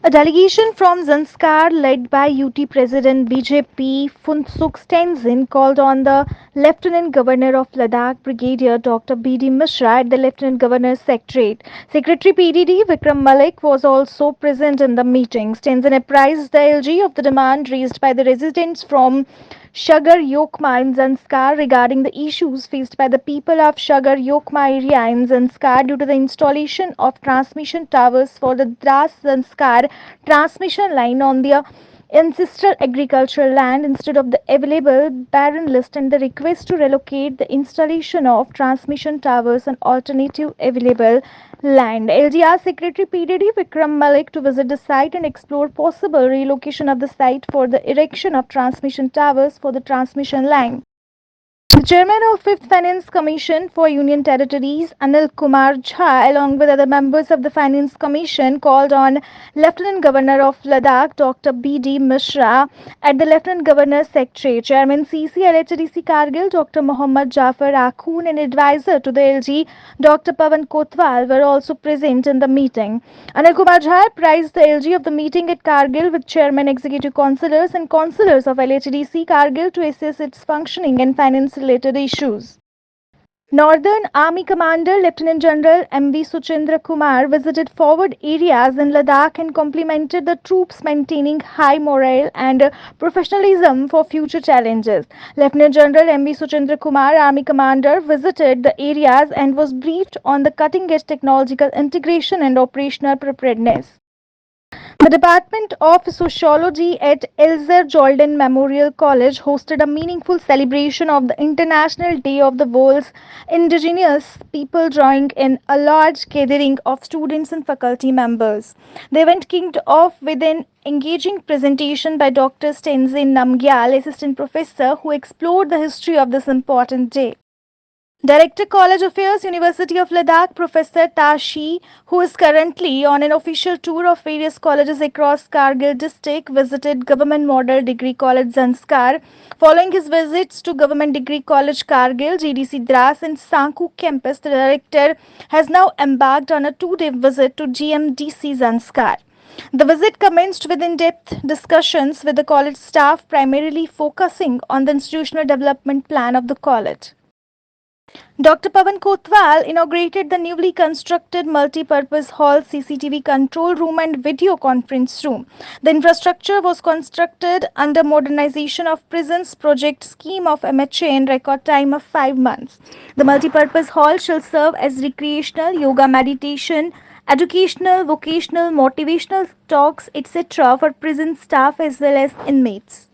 A delegation from Zanskar, led by UT President BJP Funsuk Tenzin, called on the Lieutenant Governor of Ladakh, Brigadier Dr. B.D. Mishra, at the Lieutenant Governor's Secretariat. Secretary PDD Vikram Malik was also present in the meetings. Tenzin apprised the LG of the demand raised by the residents from Shagar Yokma in Zanskar regarding the issues faced by the people of Shagar Yokma area in Zanskar due to the installation of transmission towers for the Dras Zanskar transmission line on their ancestral agricultural land instead of the available barren list, and the request to relocate the installation of transmission towers on alternative available land. LGR Secretary PDD Vikram Malik to visit the site and explore possible relocation of the site for the erection of transmission towers for the transmission line. The chairman of Fifth Finance Commission for Union Territories, Anil Kumar Jha, along with other members of the Finance Commission, called on Lieutenant Governor of Ladakh, Dr. B.D. Mishra, at the Lieutenant Governor's Secretariat. Chairman CC LHDC Kargil, Dr. Mohammad Jafar Akhun, and advisor to the LG, Dr. Pavan Kotwal, were also present in the meeting. Anil Kumar Jha praised the LG of the meeting at Kargil with Chairman Executive Councillors and Councillors of LHDC Kargil to assess its functioning and finance related issues. Northern Army Commander Lieutenant General M.V. Suchendra Kumar visited forward areas in Ladakh and complimented the troops maintaining high morale and professionalism for future challenges. Lieutenant General M.V. Suchendra Kumar, Army Commander, visited the areas and was briefed on the cutting edge technological integration and operational preparedness. The Department of Sociology at Elzer Jordan Memorial College hosted a meaningful celebration of the International Day of the World's Indigenous People, drawing in a large gathering of students and faculty members. The event kicked off with an engaging presentation by Dr. Tenzin Namgyal, Assistant Professor, who explored the history of this important day. Director College Affairs, University of Ladakh, Professor Tashi, who is currently on an official tour of various colleges across Kargil district, visited Government Model Degree College Zanskar. Following his visits to Government Degree College Kargil, GDC Dras and Sanku campus, the director has now embarked on a two-day visit to GMDC Zanskar. The visit commenced with in-depth discussions with the college staff, primarily focusing on the institutional development plan of the college. Dr. Pavan Kotwal inaugurated the newly constructed multi-purpose hall, CCTV control room and video conference room. The infrastructure was constructed under modernization of prisons project scheme of MHA in record time of 5 months. The multi-purpose hall shall serve as recreational, yoga, meditation, educational, vocational, motivational talks, etc. for prison staff as well as inmates.